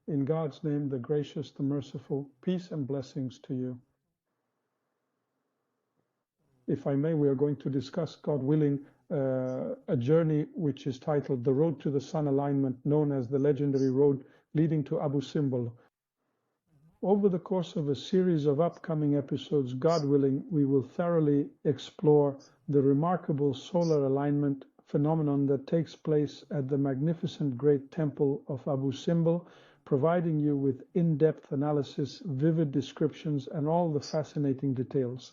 In God's name, the gracious, the merciful, peace and blessings to you. If I may, we are going to discuss, God willing, a journey which is titled The Road to the Sun Alignment, known as the legendary road leading to Abu Simbel. Over the course of a series of upcoming episodes, God willing, we will thoroughly explore the remarkable solar alignment phenomenon that takes place at the magnificent great temple of Abu Simbel, providing you with in-depth analysis, vivid descriptions, and all the fascinating details.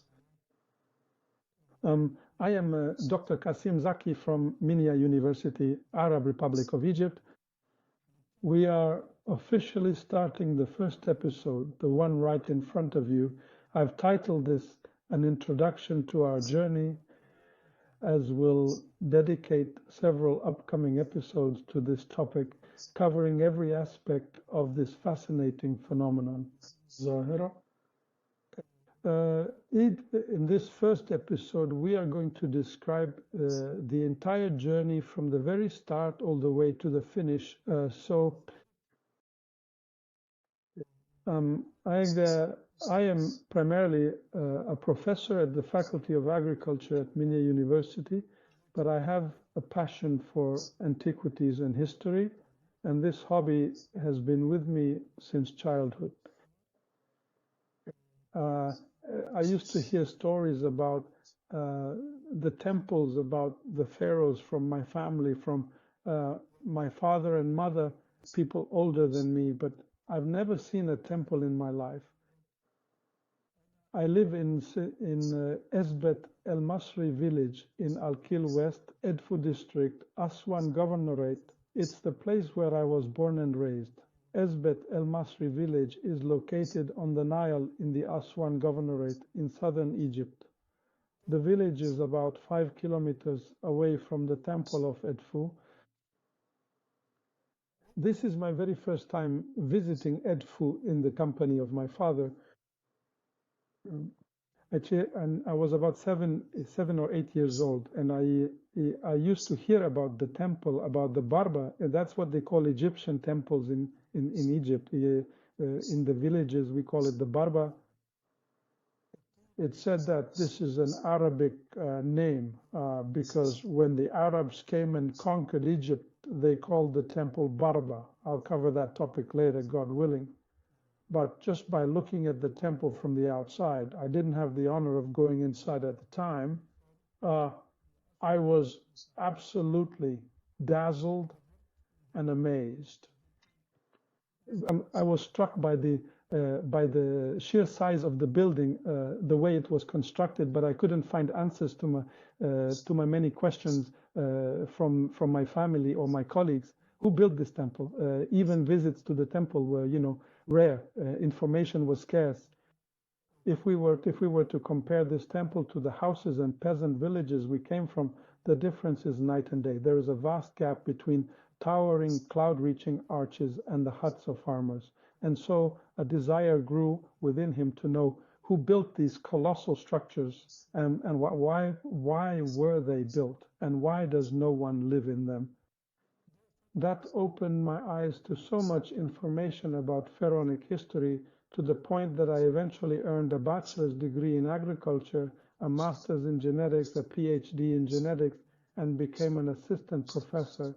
I am Dr. Kasim Zaki from Minya University, Arab Republic of Egypt. We are officially starting the first episode, the one right in front of you. I've titled this An Introduction to Our Journey, as we'll dedicate several upcoming episodes to this topic, covering every aspect of this fascinating phenomenon. Zahira? In this first episode, we are going to describe the entire journey from the very start all the way to the finish. I am primarily a professor at the Faculty of Agriculture at Minya University, but I have a passion for antiquities and history, and this hobby has been with me since childhood. I used to hear stories about the temples, about the pharaohs from my family, from my father and mother, people older than me, but I've never seen a temple in my life. I live in Esbet El Masri village in Al-Kil West, Edfu district, Aswan Governorate. It's the place where I was born and raised. Esbet El Masri village is located on the Nile in the Aswan Governorate in southern Egypt. The village is about 5 kilometers away from the temple of Edfu. This is my very first time visiting Edfu in the company of my father. And I was about 7 or 8 years old, and I used to hear about the temple, about the Barba, and that's what they call Egyptian temples in Egypt. In the villages, we call it the Barba. It said that this is an Arabic name because when the Arabs came and conquered Egypt, they called the temple Barba. I'll cover that topic later, God willing. But just by looking at the temple from the outside, I didn't have the honor of going inside at the time. I was absolutely dazzled and amazed. I was struck by the sheer size of the building, the way it was constructed, but I couldn't find answers to my many questions from my family or my colleagues. Who built this temple? Even visits to the temple were, rare. Information was scarce. If we were to compare this temple to the houses and peasant villages we came from, the difference is night and day. There is a vast gap between towering, cloud-reaching arches and the huts of farmers. And so a desire grew within him to know who built these colossal structures and why were they built and why does no one live in them? That opened my eyes to so much information about pharaonic history, to the point that I eventually earned a bachelor's degree in agriculture, a master's in genetics, a PhD in genetics, and became an assistant professor.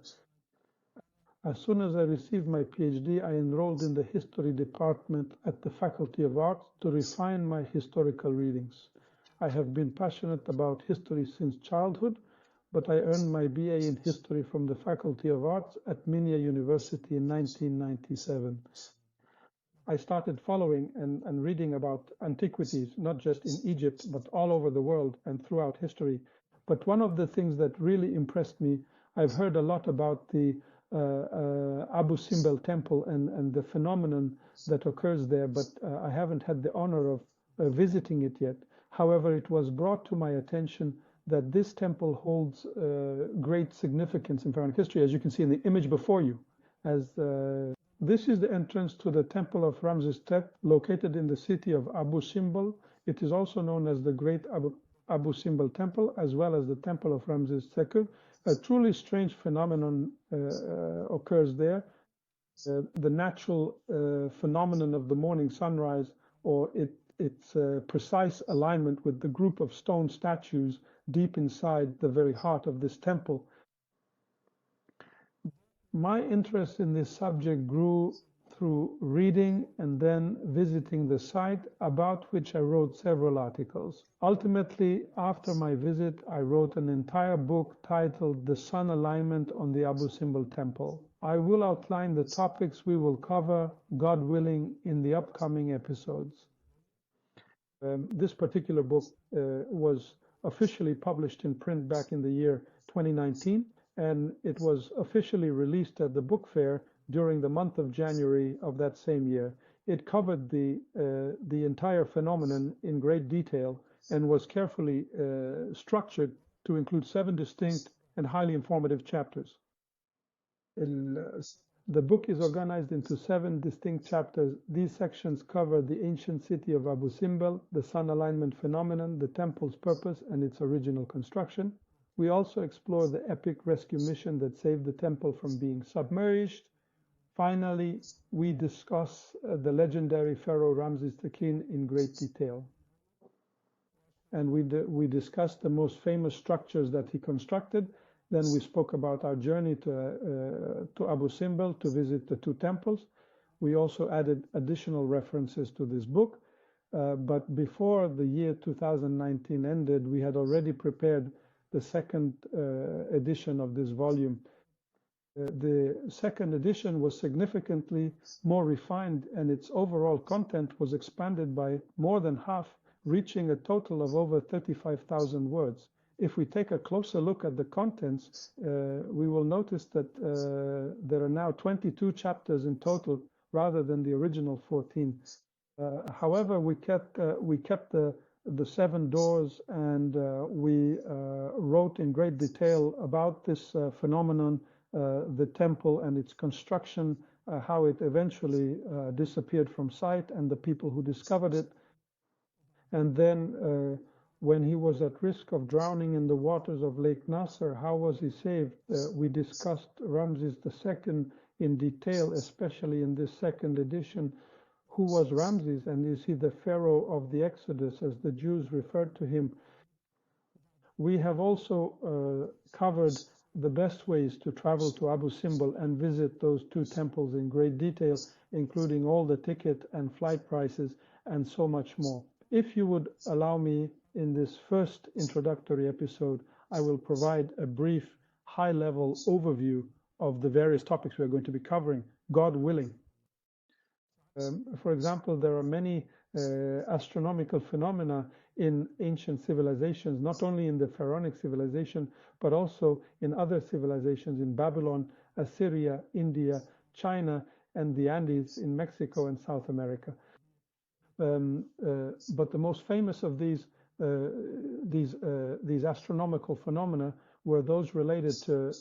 As soon as I received my PhD, I enrolled in the history department at the Faculty of Arts to refine my historical readings. I have been passionate about history since childhood, but I earned my BA in history from the Faculty of Arts at Minya University in 1997. I started following and reading about antiquities, not just in Egypt, but all over the world and throughout history. But one of the things that really impressed me, I've heard a lot about the Abu Simbel temple and the phenomenon that occurs there, but I haven't had the honor of visiting it yet. However, it was brought to my attention that this temple holds great significance in pharaonic history, as you can see in the image before you. This is the entrance to the temple of Ramses Tet, located in the city of Abu Simbel. It is also known as the Great Abu Simbel Temple, as well as the Temple of Ramses II. A truly strange phenomenon occurs there. the natural phenomenon of the morning sunrise, or its precise alignment with the group of stone statues deep inside the very heart of this temple. My interest in this subject grew through reading and then visiting the site, about which I wrote several articles. Ultimately, after my visit, I wrote an entire book titled The Sun Alignment on the Abu Simbel Temple. I will outline the topics we will cover, God willing, in the upcoming episodes. This particular book was officially published in print back in the year 2019, and it was officially released at the book fair during the month of January of that same year. It covered the entire phenomenon in great detail and was carefully structured to include 7 distinct and highly informative chapters. The book is organized into 7 distinct chapters. These sections cover the ancient city of Abu Simbel, the sun alignment phenomenon, the temple's purpose and its original construction. We also explore the epic rescue mission that saved the temple from being submerged. Finally, we discuss the legendary Pharaoh Ramses II in great detail. And we discussed the most famous structures that he constructed. Then we spoke about our journey to Abu Simbel to visit the 2 temples. We also added additional references to this book. But before the year 2019 ended, we had already prepared the 2nd edition of this volume. The 2nd edition was significantly more refined, and its overall content was expanded by more than half, reaching a total of over 35,000 words. If we take a closer look at the contents, we will notice that there are now 22 chapters in total rather than the original 14. However, we kept the 7 doors, and we wrote in great detail about this phenomenon, the temple and its construction, how it eventually disappeared from sight, and the people who discovered it. And then when he was at risk of drowning in the waters of Lake Nasser, how was he saved? We discussed Ramses II in detail, especially in this 2nd edition. Who was Ramses, and is he the Pharaoh of the Exodus, as the Jews referred to him? We have also covered the best ways to travel to Abu Simbel and visit those 2 temples in great detail, including all the ticket and flight prices and so much more. If you would allow me, in this first introductory episode, I will provide a brief, high-level overview of the various topics we are going to be covering, God willing. For example, there are many astronomical phenomena in ancient civilizations, not only in the pharaonic civilization, but also in other civilizations in Babylon, Assyria, India, China, and the Andes in Mexico and South America. But the most famous of these astronomical phenomena were those related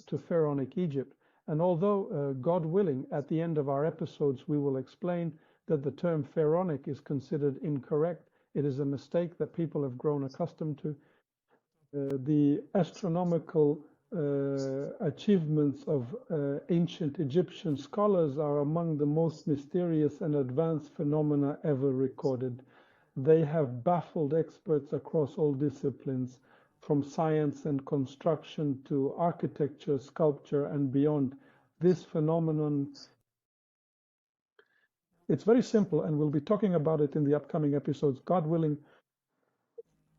to pharaonic Egypt. And although, God willing, at the end of our episodes, we will explain that the term pharaonic is considered incorrect. It is a mistake that people have grown accustomed to. The astronomical achievements of ancient Egyptian scholars are among the most mysterious and advanced phenomena ever recorded. They have baffled experts across all disciplines, from science and construction to architecture, sculpture, and beyond. This phenomenon, it's very simple, and we'll be talking about it in the upcoming episodes. God willing,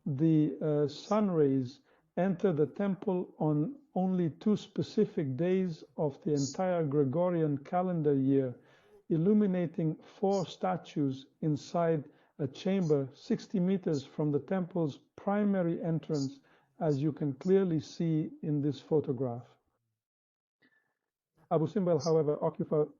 the sun rays enter the temple on only 2 specific days of the entire Gregorian calendar year, illuminating 4 statues inside a chamber 60 meters from the temple's primary entrance, as you can clearly see in this photograph. Abu Simbel, however,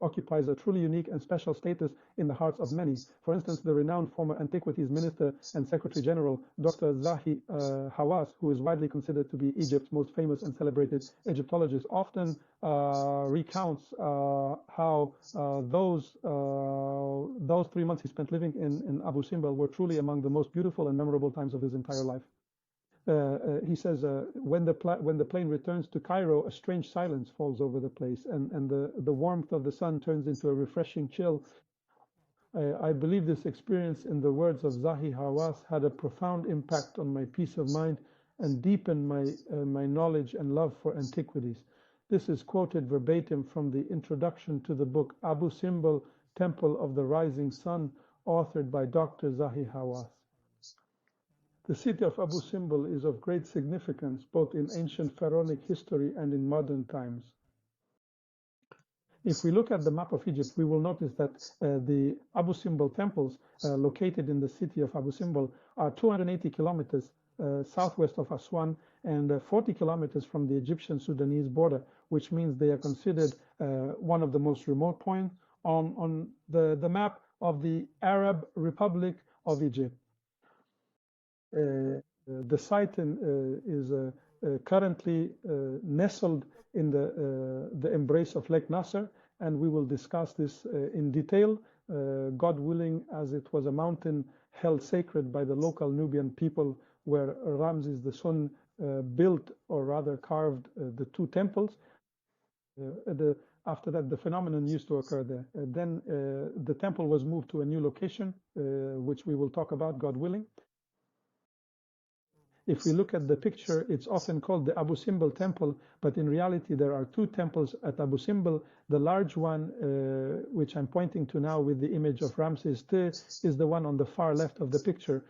occupies a truly unique and special status in the hearts of many. For instance, the renowned former Antiquities Minister and Secretary General, Dr. Zahi Hawass, who is widely considered to be Egypt's most famous and celebrated Egyptologist, often recounts how those 3 months he spent living in Abu Simbel were truly among the most beautiful and memorable times of his entire life. he says, when the plane returns to Cairo, a strange silence falls over the place, and the warmth of the sun turns into a refreshing chill. I believe this experience, in the words of Zahi Hawass, had a profound impact on my peace of mind and deepened my knowledge and love for antiquities. This is quoted verbatim from the introduction to the book Abu Simbel, Temple of the Rising Sun, authored by Dr. Zahi Hawass. The city of Abu Simbel is of great significance both in ancient pharaonic history and in modern times. If we look at the map of Egypt, we will notice that the Abu Simbel temples located in the city of Abu Simbel are 280 kilometers southwest of Aswan and 40 kilometers from the Egyptian-Sudanese border, which means they are considered one of the most remote points on the map of the Arab Republic of Egypt. The site is currently nestled in the embrace of Lake Nasser, and we will discuss this in detail, God willing, as it was a mountain held sacred by the local Nubian people, where Ramses the Sun built, or rather carved, the two temples. After that, the phenomenon used to occur there. Then the temple was moved to a new location, which we will talk about, God willing. If we look at the picture, it's often called the Abu Simbel temple, but in reality there are two temples at Abu Simbel. The large one, which I'm pointing to now with the image of Ramses II, is the one on the far left of the picture.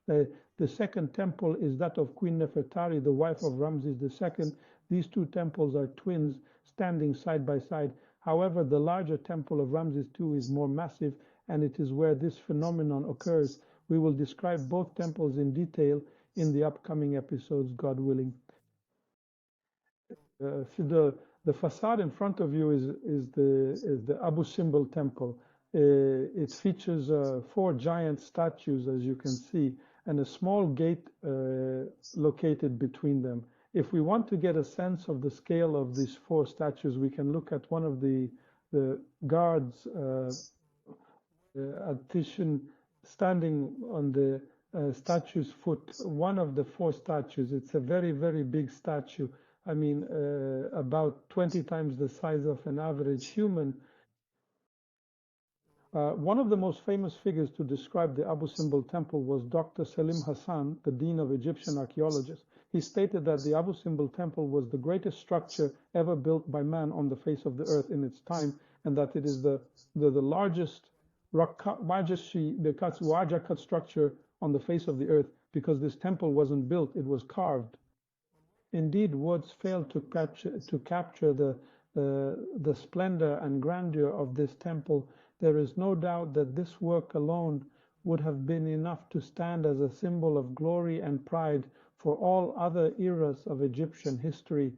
The second temple is that of Queen Nefertari, the wife of Ramses II. These two temples are twins standing side by side. However, the larger temple of Ramses II is more massive, and it is where this phenomenon occurs. We will describe both temples in detail in the upcoming episodes, God willing. So the facade in front of you is the Abu Simbel temple. It features 4 giant statues, as you can see, and a small gate located between them. If we want to get a sense of the scale of these 4 statues, we can look at one of the guards, Titian, standing on the statue's foot, one of the 4 statues. It's a very, very big statue. I mean, about 20 times the size of an average human. One of the most famous figures to describe the Abu Simbel temple was Dr. Selim Hassan, the Dean of Egyptian Archaeologists. He stated that the Abu Simbel temple was the greatest structure ever built by man on the face of the earth in its time, and that it is the largest cut structure on the face of the earth, because this temple wasn't built, it was carved. Indeed, words fail to capture the splendor and grandeur of this temple. There is no doubt that this work alone would have been enough to stand as a symbol of glory and pride for all other eras of Egyptian history.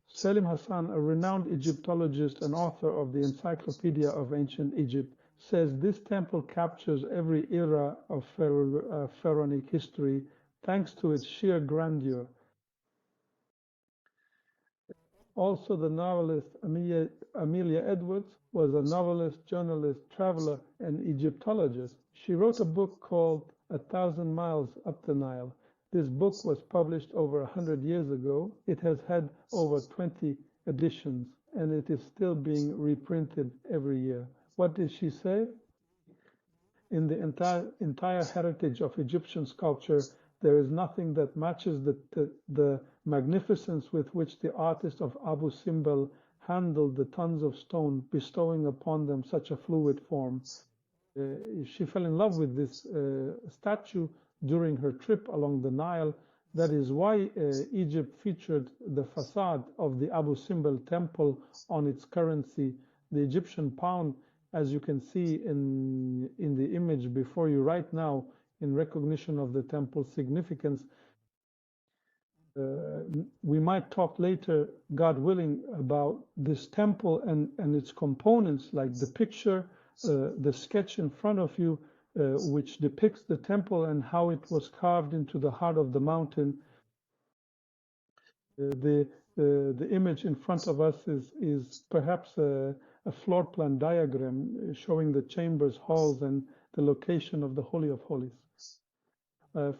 Selim Hassan, a renowned Egyptologist and author of the Encyclopedia of Ancient Egypt, says this temple captures every era of pharaonic history thanks to its sheer grandeur. Also, the novelist Amelia Edwards was a novelist, journalist, traveler, and Egyptologist. She wrote a book called 1,000 Miles Up the Nile. This book was published over 100 years ago. It has had over 20 editions, and it is still being reprinted every year. What did she say? In the entire heritage of Egyptian sculpture, there is nothing that matches the magnificence with which the artist of Abu Simbel handled the tons of stone, bestowing upon them such a fluid form. She fell in love with this statue during her trip along the Nile. That is why Egypt featured the facade of the Abu Simbel temple on its currency. The Egyptian pound, as you can see in the image before you right now, in recognition of the temple's significance. We might talk later, God willing, about this temple and its components, like the picture, the sketch in front of you, which depicts the temple and how it was carved into the heart of the mountain. The image in front of us is perhaps a floor plan diagram showing the chambers, halls, and the location of the Holy of Holies.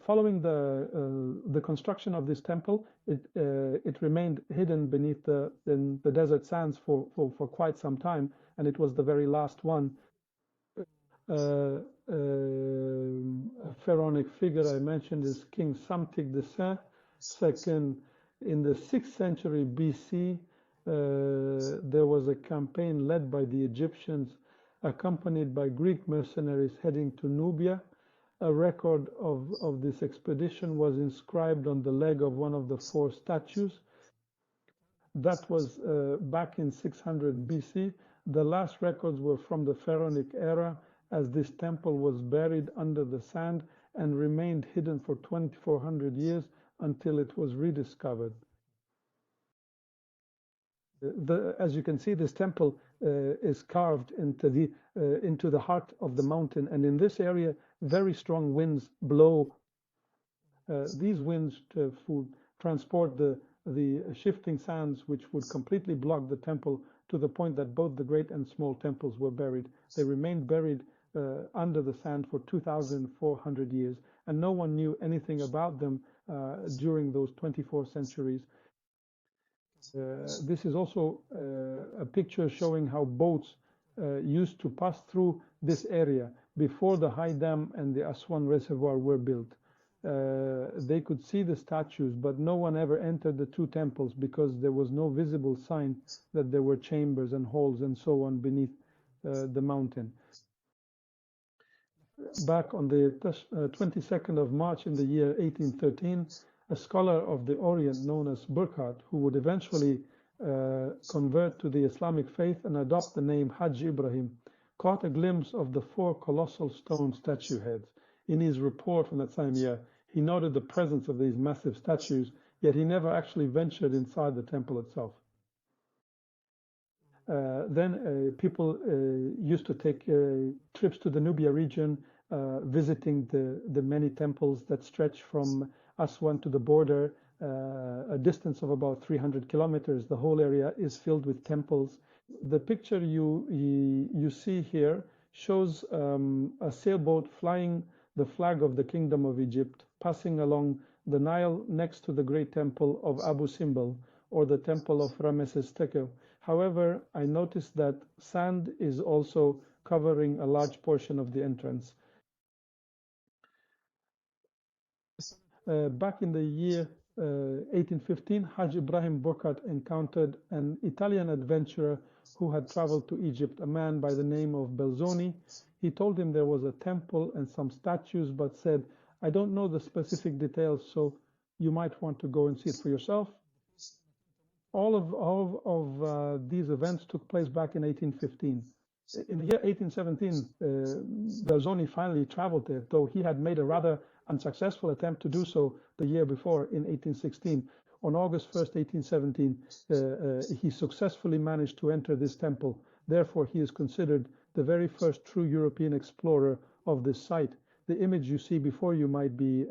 Following the construction of this temple, it remained hidden beneath the desert sands for quite some time, and it was the very last one. A pharaonic figure I mentioned is King Samtik II. In the 6th century BC, there was a campaign led by the Egyptians, accompanied by Greek mercenaries heading to Nubia. A record of this expedition was inscribed on the leg of one of the 4 statues. That was back in 600 BC. The last records were from the pharaonic era, as this temple was buried under the sand and remained hidden for 2400 years until it was rediscovered. As you can see, this temple is carved into the heart of the mountain, and in this area, very strong winds blow. These winds transport the shifting sands, which would completely block the temple to the point that both the great and small temples were buried. They remained buried under the sand for 2,400 years, and no one knew anything about them during those 24 centuries. This is also a picture showing how boats used to pass through this area before the High Dam and the Aswan Reservoir were built. They could see the statues, but no one ever entered the 2 temples because there was no visible sign that there were chambers and halls and so on beneath the mountain. Back on the 22nd of March in the year 1813, a scholar of the Orient known as Burkhardt, who would eventually convert to the Islamic faith and adopt the name Hajj Ibrahim, caught a glimpse of the 4 colossal stone statue heads. In his report from that same year, he noted the presence of these massive statues, yet he never actually ventured inside the temple itself. Then people used to take trips to the Nubia region, visiting the many temples that stretch from Aswan to the border, a distance of about 300 kilometers. The whole area is filled with temples. The picture you see here shows a sailboat flying the flag of the Kingdom of Egypt, passing along the Nile next to the great temple of Abu Simbel, or the temple of Ramesses II. However, I noticed that sand is also covering a large portion of the entrance. Back in the year 1815, Hajj Ibrahim Burkhardt encountered an Italian adventurer who had traveled to Egypt, a man by the name of Belzoni. He told him there was a temple and some statues, but said, "I don't know the specific details, so you might want to go and see it for yourself." All of these events took place back in 1815. In the year 1817, Belzoni finally traveled there, though he had made a rather unsuccessful attempt to do so the year before in 1816. On August 1st, 1817, he successfully managed to enter this temple. Therefore, he is considered the very first true European explorer of this site. The image you see before you might be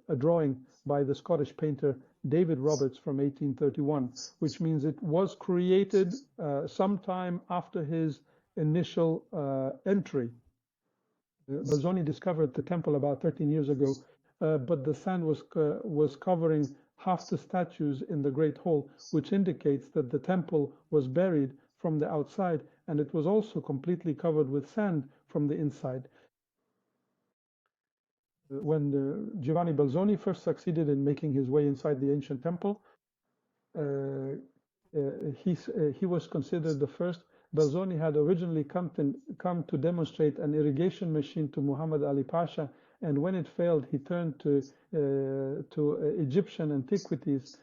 a drawing by the Scottish painter David Roberts from 1831, which means it was created sometime after his initial entry. Belzoni discovered the temple about 13 years ago, but the sand was covering half the statues in the Great Hall, which indicates that the temple was buried from the outside, and it was also completely covered with sand from the inside. When Giovanni Belzoni first succeeded in making his way inside the ancient temple, he was considered the first. Belzoni had originally come to demonstrate an irrigation machine to Muhammad Ali Pasha, and when it failed, he turned to Egyptian antiquities.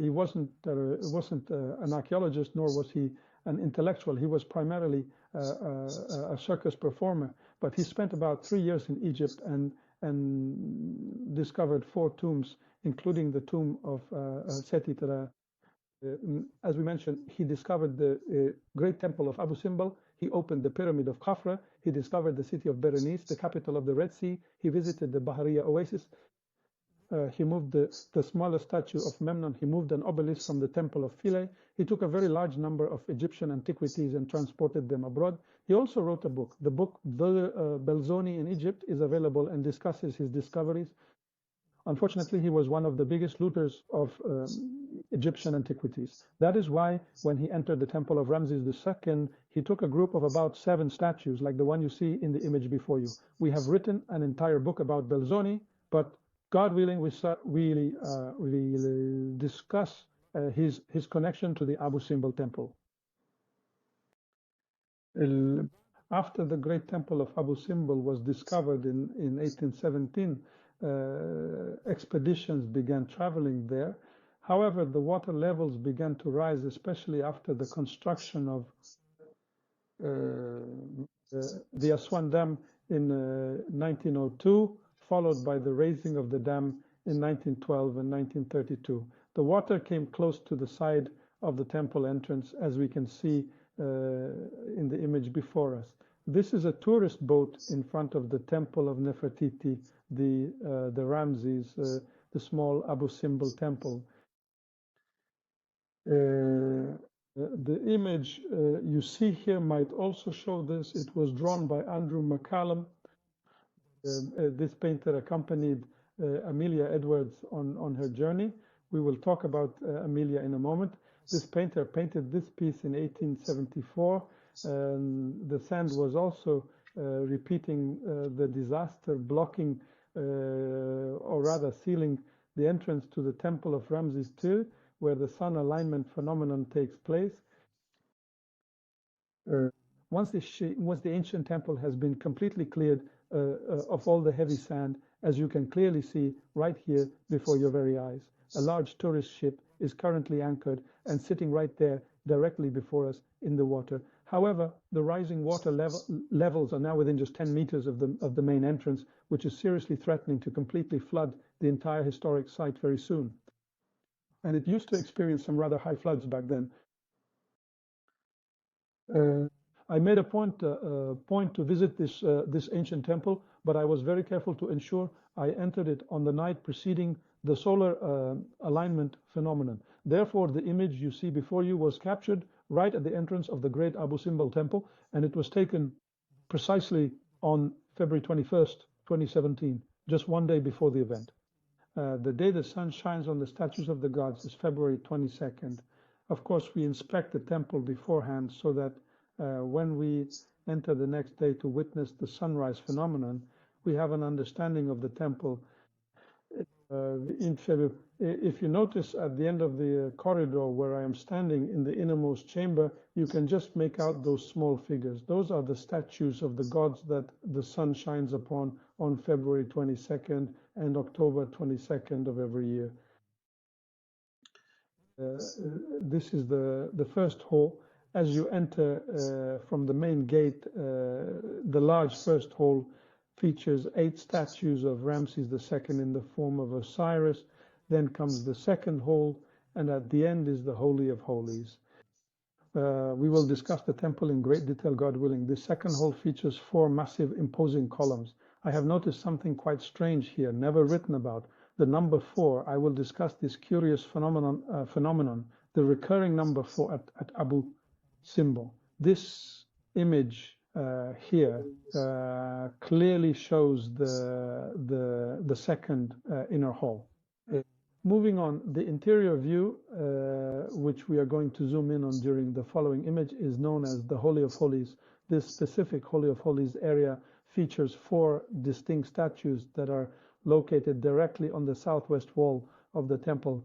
He wasn't an archaeologist, nor was he an intellectual. He was primarily a circus performer, but he spent about 3 years in Egypt and discovered 4 tombs, including the tomb of Seti Tara. As we mentioned, he discovered the great temple of Abu Simbel. He opened the pyramid of Khafra. He discovered the city of Berenice, the capital of the Red Sea. He visited the Bahariya oasis. he moved the smaller statue of Memnon. He moved an obelisk from the temple of Philae. He took a very large number of Egyptian antiquities and transported them abroad. He also wrote a book. The book, Belzoni in Egypt, is available and discusses his discoveries. Unfortunately, he was one of the biggest looters of Egyptian antiquities. That is why when he entered the temple of Ramses II, he took a group of about 7 statues, like the one you see in the image before you. We have written an entire book about Belzoni, but God willing, we'll discuss his connection to the Abu Simbel temple. After the great temple of Abu Simbel was discovered in 1817, expeditions began traveling there. However, the water levels began to rise, especially after the construction of the Aswan Dam in 1902, followed by the raising of the dam in 1912 and 1932. The water came close to the side of the temple entrance, as we can see in the image before us. This is a tourist boat in front of the temple of Nefertiti, the Ramses, the small Abu Simbel temple. The image you see here might also show this. It was drawn by Andrew McCallum. This painter accompanied Amelia Edwards on her journey. We will talk about Amelia in a moment. This painter painted this piece in 1874. The sand was also repeating the disaster, blocking or rather sealing the entrance to the temple of Ramses II, where the sun alignment phenomenon takes place. Once the ancient temple has been completely cleared of all the heavy sand, as you can clearly see right here before your very eyes, a large tourist ship is currently anchored and sitting right there directly before us in the water. However, the rising water levels are now within just 10 meters of the main entrance, which is seriously threatening to completely flood the entire historic site very soon. And it used to experience some rather high floods back then. I made a point to visit this ancient temple, but I was very careful to ensure I entered it on the night preceding the solar alignment phenomenon. Therefore, the image you see before you was captured right at the entrance of the great Abu Simbel temple, and it was taken precisely on February 21st, 2017, just one day before the event. The day the sun shines on the statues of the gods is February 22nd. Of course, we inspect the temple beforehand so that when we enter the next day to witness the sunrise phenomenon, we have an understanding of the temple. If you notice at the end of the corridor where I am standing in the innermost chamber, you can just make out those small figures. Those are the statues of the gods that the sun shines upon on February 22nd and October 22nd of every year. This is the first hall. As you enter from the main gate, the large first hall features 8 statues of Ramses II in the form of Osiris. Then comes the second hall, and at the end is the Holy of Holies. We will discuss the temple in great detail, God willing. The second hall features 4 massive imposing columns. I have noticed something quite strange here, never written about. The number 4, I will discuss this curious phenomenon, the recurring number 4 at Abu Simbel. This image here clearly shows the second inner hall. Moving on, the interior view, which we are going to zoom in on during the following image, is known as the Holy of Holies. This specific Holy of Holies area features 4 distinct statues that are located directly on the southwest wall of the temple.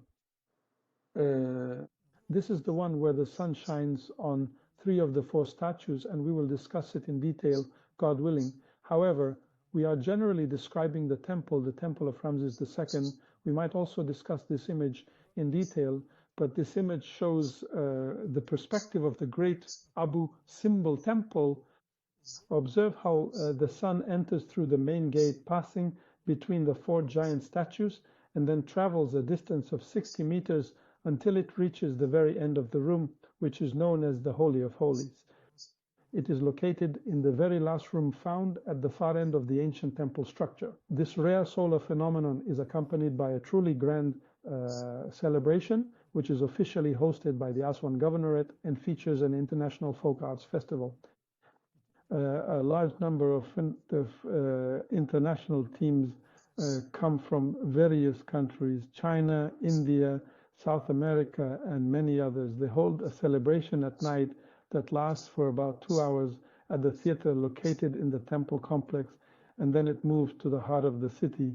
This is the one where the sun shines on 3 of the 4 statues, and we will discuss it in detail, God willing. However, we are generally describing the temple of Ramses II. We might also discuss this image in detail, but this image shows the perspective of the great Abu Simbel temple. Observe how the sun enters through the main gate, passing between the 4 giant statues, and then travels a distance of 60 meters until it reaches the very end of the room, which is known as the Holy of Holies. It is located in the very last room found at the far end of the ancient temple structure. This rare solar phenomenon is accompanied by a truly grand celebration, which is officially hosted by the Aswan Governorate and features an international folk arts festival. A large number of international teams come from various countries, China, India, South America, and many others. They hold a celebration at night that lasts for about 2 hours at the theater located in the temple complex, and then it moves to the heart of the city.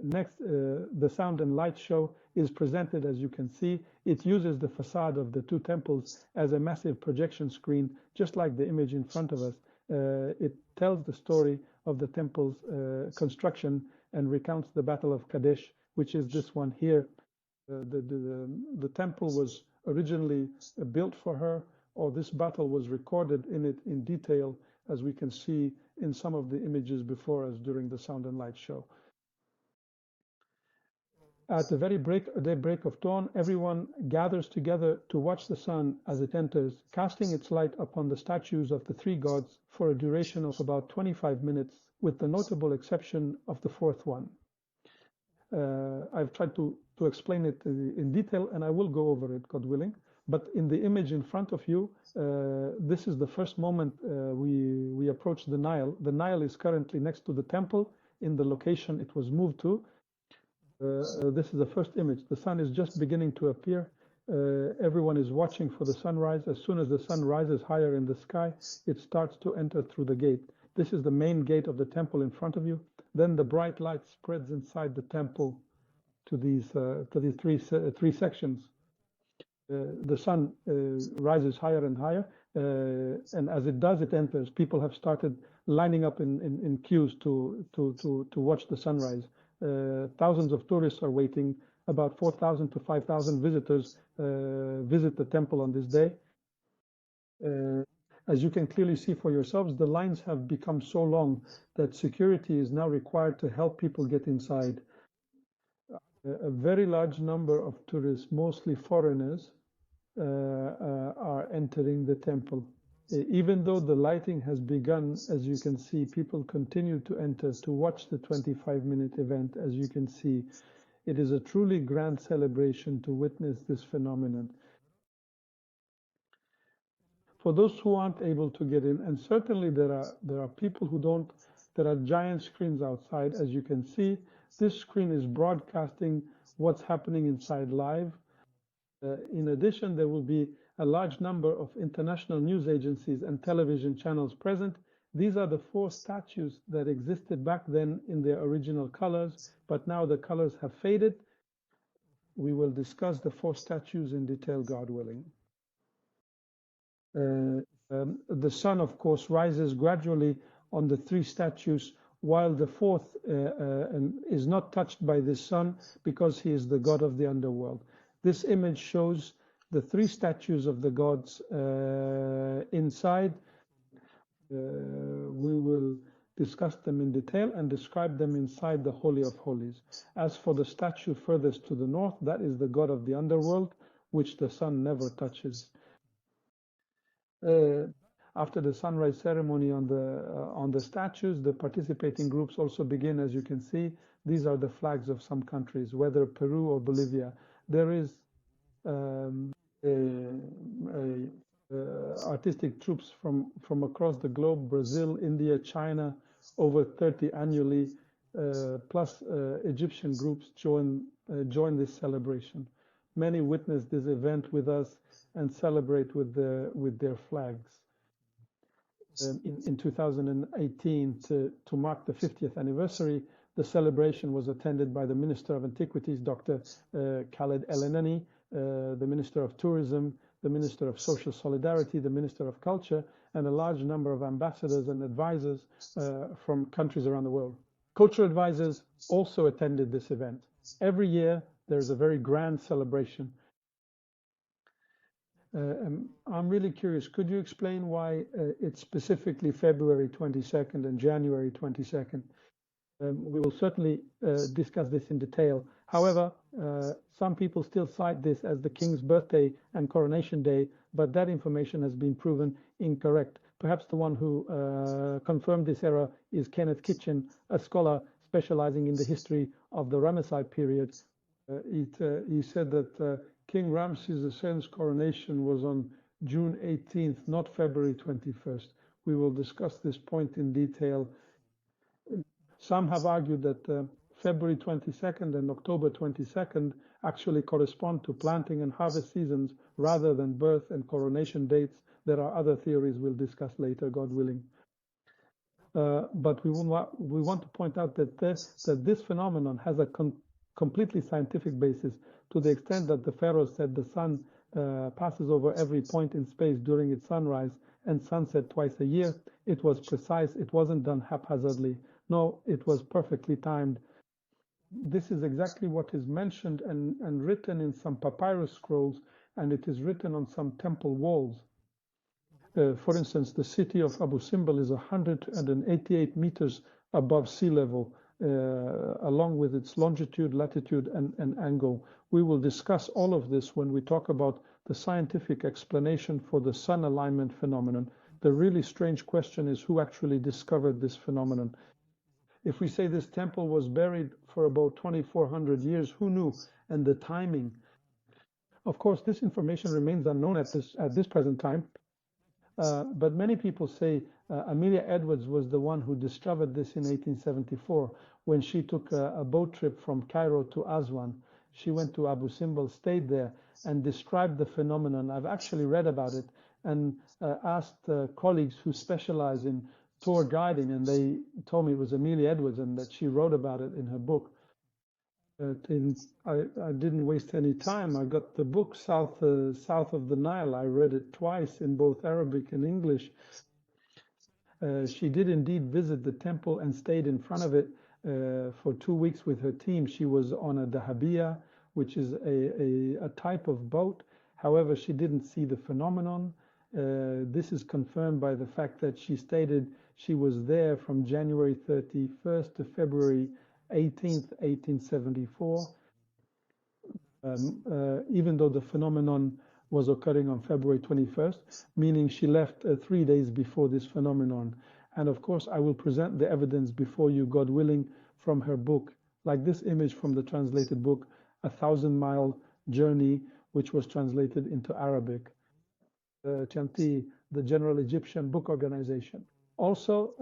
Next, the sound and light show is presented, as you can see. It uses the facade of the two temples as a massive projection screen, just like the image in front of us. It tells the story of the temple's construction and recounts the Battle of Kadesh, which is this one here. The temple was originally built for her, or this battle was recorded in it in detail, as we can see in some of the images before us during the sound and light show. At the very break of dawn, everyone gathers together to watch the sun as it enters, casting its light upon the statues of the three gods for a duration of about 25 minutes, with the notable exception of the fourth one. I've tried to explain it in detail, and I will go over it, God willing. But in the image in front of you, this is the first moment we approach the Nile. The Nile is currently next to the temple in the location it was moved to. This is the first image. The sun is just beginning to appear. Everyone is watching for the sunrise. As soon as the sun rises higher in the sky, it starts to enter through the gate. This is the main gate of the temple in front of you. Then the bright light spreads inside the temple to these three sections. The sun rises higher and higher, and as it does, it enters. People have started lining up in queues to watch the sunrise. Thousands of tourists are waiting. About 4,000 to 5,000 visitors visit the temple on this day. As you can clearly see for yourselves, the lines have become so long that security is now required to help people get inside. A very large number of tourists, mostly foreigners, are entering the temple. Even though the lighting has begun, as you can see, people continue to enter to watch the 25-minute event. As you can see, it is a truly grand celebration to witness this phenomenon. For those who aren't able to get in, and certainly there are people who don't, there are giant screens outside. As you can see, this screen is broadcasting what's happening inside live. In addition, there will be a large number of international news agencies and television channels present. These are the 4 statues that existed back then in their original colors, but now the colors have faded. We will discuss the 4 statues in detail, God willing. The sun, of course, rises gradually on the 3 statues, while the 4th is not touched by the sun because he is the god of the underworld. This image shows the 3 statues of the gods inside. We will discuss them in detail and describe them inside the Holy of Holies. As for the statue furthest to the north, that is the god of the underworld, which the sun never touches. After the sunrise ceremony on the statues, the participating groups also begin. As you can see, these are the flags of some countries, whether Peru or Bolivia. There is artistic troops from across the globe: Brazil, India, China, over 30 annually, plus Egyptian groups join this celebration. Many witness this event with us and celebrate with their flags. In 2018, to mark the 50th anniversary, the celebration was attended by the Minister of Antiquities, Dr. Khaled El-Enani, the Minister of Tourism, the Minister of Social Solidarity, the Minister of Culture, and a large number of ambassadors and advisors from countries around the world. Cultural advisors also attended this event. Every year, there's a very grand celebration. I'm really curious, could you explain why it's specifically February 22nd and January 22nd? We will certainly discuss this in detail. However, some people still cite this as the king's birthday and coronation day, but that information has been proven incorrect. Perhaps the one who confirmed this error is Kenneth Kitchen, a scholar specializing in the history of the Ramesside period. He said that King Ramses II's coronation was on June 18th, not February 21st. We will discuss this point in detail. Some have argued that February 22nd and October 22nd actually correspond to planting and harvest seasons rather than birth and coronation dates. There are other theories we'll discuss later, God willing. But we want to point out that this phenomenon has a completely scientific basis, to the extent that the pharaohs said the sun passes over every point in space during its sunrise and sunset twice a year. It was precise. It wasn't done haphazardly. No, it was perfectly timed. This is exactly what is mentioned and written in some papyrus scrolls, and it is written on some temple walls. For instance, the city of Abu Simbel is 188 meters above sea level, along with its longitude, latitude, and angle. We will discuss all of this when we talk about the scientific explanation for the sun alignment phenomenon. The really strange question is who actually discovered this phenomenon. If we say this temple was buried for about 2,400 years, who knew? And the timing. Of course, this information remains unknown at this present time. But many people say Amelia Edwards was the one who discovered this in 1874 when she took a boat trip from Cairo to Aswan. She went to Abu Simbel, stayed there, and described the phenomenon. I've actually read about it and asked colleagues who specialize in tour guiding, and they told me it was Amelia Edwards and that she wrote about it in her book. I didn't waste any time. I got the book South of the Nile. I read it twice in both Arabic and English. She did indeed visit the temple and stayed in front of it for 2 weeks with her team. She was on a dahabiya, which is a type of boat. However, she didn't see the phenomenon. This is confirmed by the fact that she stated she was there from January 31st to February 18th, 1874, even though the phenomenon was occurring on February 21st, meaning she left 3 days before this phenomenon. And of course, I will present the evidence before you, God willing, from her book, like this image from the translated book, A 1,000-Mile Journey, which was translated into Arabic. Chanti, the General Egyptian Book Organization. Also,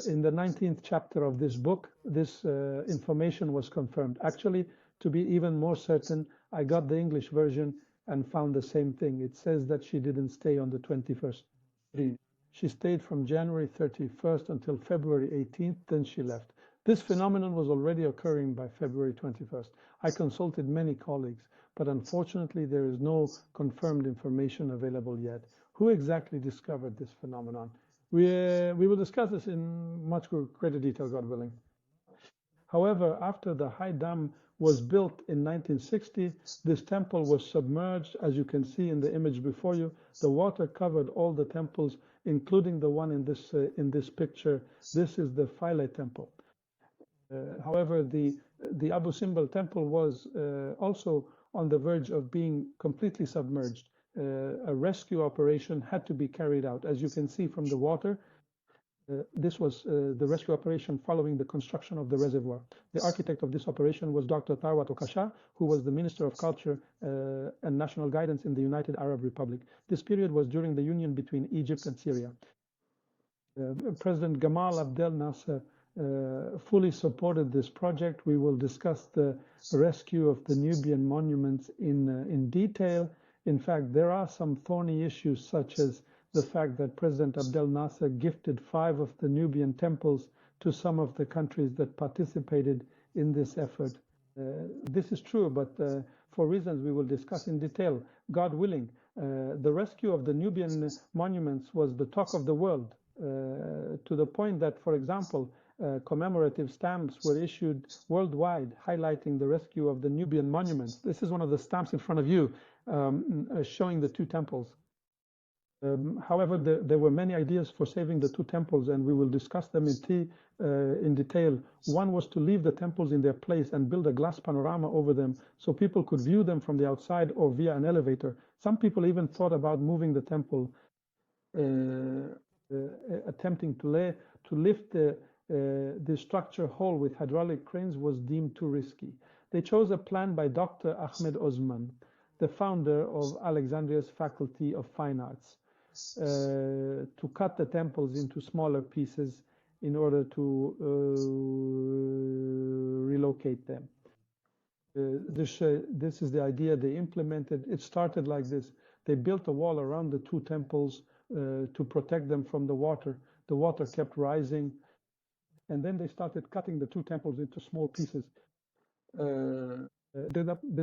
in the 19th chapter of this book, this information was confirmed. Actually, to be even more certain, I got the English version and found the same thing. It says that she didn't stay on the 21st. She stayed from January 31st until February 18th, then she left. This phenomenon was already occurring by February 21st. I consulted many colleagues, but unfortunately there is no confirmed information available yet. Who exactly discovered this phenomenon? We will discuss this in much greater detail, God willing. However, after the high dam was built in 1960, this temple was submerged. As you can see in the image before you, the water covered all the temples, including the one in this picture. This is the Philae temple. However, the Abu Simbel temple was also on the verge of being completely submerged. A rescue operation had to be carried out. As you can see from the water, this was the rescue operation following the construction of the reservoir. The architect of this operation was Dr. Tharwat Okasha, who was the Minister of Culture and National Guidance in the United Arab Republic. This period was during the union between Egypt and Syria. President Gamal Abdel Nasser fully supported this project. We will discuss the rescue of the Nubian monuments in detail. In fact, there are some thorny issues, such as the fact that President Abdel Nasser gifted 5 of the Nubian temples to some of the countries that participated in this effort. This is true, but for reasons we will discuss in detail, God willing, the rescue of the Nubian monuments was the talk of the world, to the point that, for example, commemorative stamps were issued worldwide highlighting the rescue of the Nubian monuments. This is one of the stamps in front of you, showing the 2 temples. However, there were many ideas for saving the two temples, and we will discuss them in detail. One was to leave the temples in their place and build a glass panorama over them so people could view them from the outside or via an elevator. Some people even thought about moving the temple, attempting to lift the structure whole with hydraulic cranes was deemed too risky. They chose a plan by Dr. Ahmed Osman, the founder of Alexandria's Faculty of Fine Arts, to cut the temples into smaller pieces in order to relocate them. This is the idea they implemented. It started like this. They built a wall around the two temples to protect them from the water. The water kept rising, and then they started cutting the two temples into small pieces. Then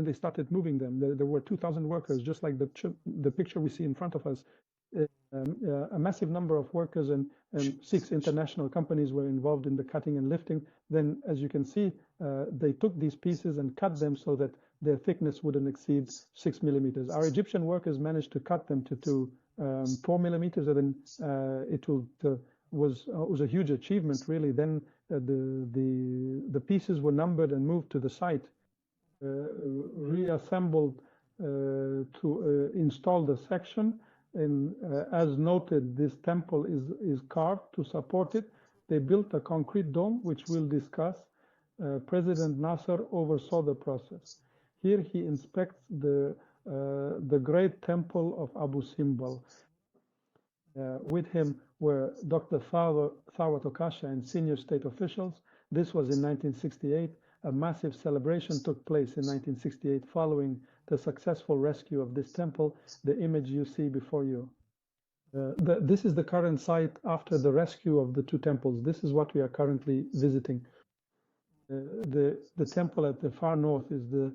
they started moving them. There were 2,000 workers, just like the picture we see in front of us. A massive number of workers and 6 international companies were involved in the cutting and lifting. Then, as you can see, they took these pieces and cut them so that their thickness wouldn't exceed 6 millimeters. Our Egyptian workers managed to cut them to 4 millimeters, and then it was a huge achievement, really. Then the pieces were numbered and moved to the site, reassembled to install the section. And as noted, this temple is carved to support it. They built a concrete dome, which we'll discuss. President Nasser oversaw the process. Here he inspects the great temple of Abu Simbel. With him were Dr. Thawat Okasha and senior state officials. This was in 1968. A massive celebration took place in 1968 following the successful rescue of this temple, the image you see before you. This is the current site after the rescue of the two temples. This is what we are currently visiting. The temple at the far north is the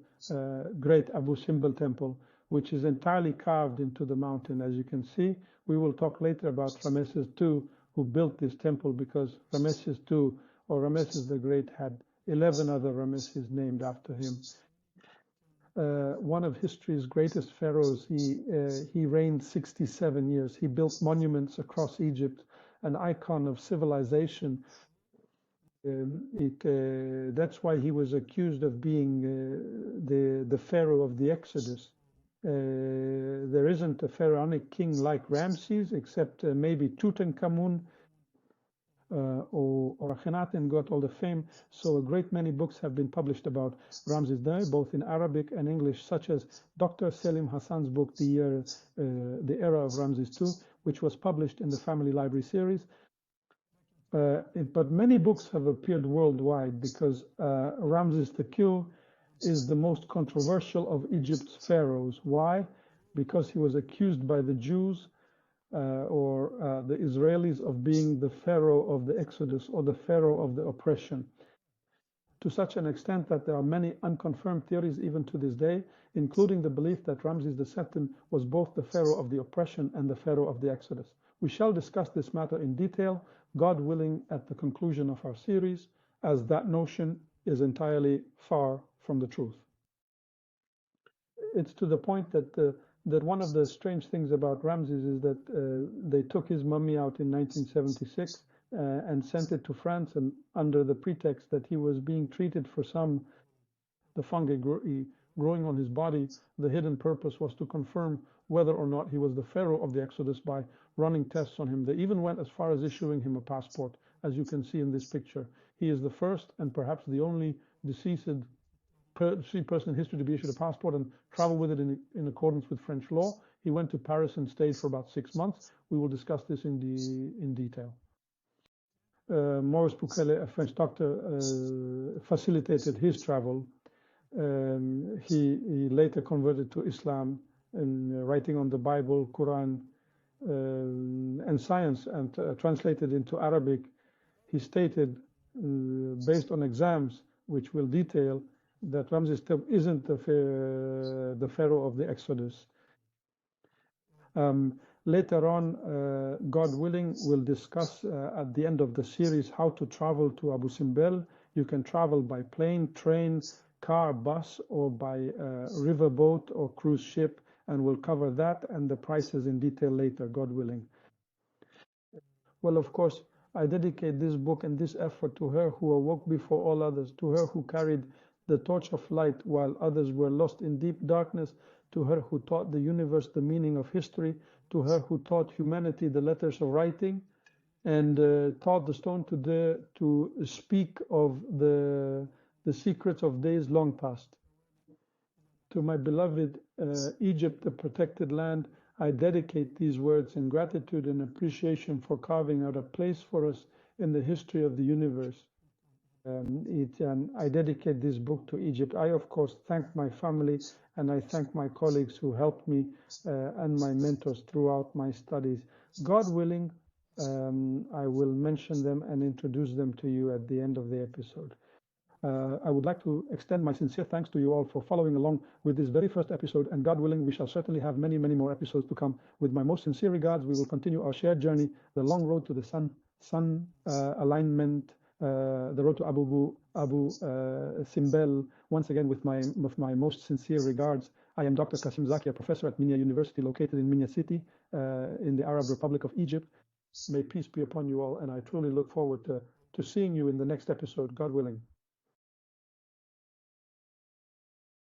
great Abu Simbel temple, which is entirely carved into the mountain, as you can see. We will talk later about Ramesses II, who built this temple, because Ramesses II, or Ramesses the Great, had 11 other Ramesses named after him. One of history's greatest pharaohs, he reigned 67 years. He built monuments across Egypt, an icon of civilization. That's why he was accused of being the pharaoh of the Exodus. There isn't a pharaonic king like Ramses, except maybe Tutankhamun, or Akhenaten got all the fame. So a great many books have been published about Ramses II, both in Arabic and English, such as Dr. Selim Hassan's book, The Era of Ramses II, which was published in the Family Library series. But many books have appeared worldwide, because Ramses II is the most controversial of Egypt's pharaohs. Why? Because he was accused by the Jews or the Israelis of being the pharaoh of the Exodus, or the pharaoh of the oppression, to such an extent that there are many unconfirmed theories even to this day, including the belief that Ramses II was both the pharaoh of the oppression and the pharaoh of the Exodus. We shall discuss this matter in detail, God willing, at the conclusion of our series, as that notion is entirely far from the truth. It's to the point that one of the strange things about Ramses is that they took his mummy out in 1976 and sent it to France, and under the pretext that he was being treated for the fungi growing on his body, the hidden purpose was to confirm whether or not he was the pharaoh of the Exodus by running tests on him. They even went as far as issuing him a passport, as you can see in this picture. He is the first and perhaps the only deceased person in history to be issued a passport and travel with it in accordance with French law. He went to Paris and stayed for about 6 months. We will discuss this in detail. Maurice Bukele, a French doctor, facilitated his travel. He later converted to Islam, and writing on the Bible, Quran, and science, and translated into Arabic. He stated, based on exams, which we'll detail, that Ramses II isn't the pharaoh of the Exodus. Later on, God willing, we'll discuss at the end of the series how to travel to Abu Simbel. You can travel by plane, train, car, bus, or by riverboat or cruise ship. and we'll cover that and the prices in detail later, God willing. Well, of course, I dedicate this book and this effort to her who awoke before all others, to her who carried the torch of light while others were lost in deep darkness, to her who taught the universe the meaning of history, to her who taught humanity the letters of writing, and taught the stone to speak of the secrets of days long past. To my beloved Egypt, the protected land, I dedicate these words in gratitude and appreciation for carving out a place for us in the history of the universe. I dedicate this book to Egypt. I, of course, thank my family and I thank my colleagues who helped me and my mentors throughout my studies. God willing, I will mention them and introduce them to you at the end of the episode. I would like to extend my sincere thanks to you all for following along with this very first episode, and God willing, we shall certainly have many, many more episodes to come. With my most sincere regards, we will continue our shared journey, the long road to the sun alignment, the road to Abu Simbel. Once again, with my most sincere regards, I am Dr. Kasim Zaki, a professor at Minya University, located in Minya City, in the Arab Republic of Egypt. May peace be upon you all, and I truly look forward to seeing you in the next episode, God willing.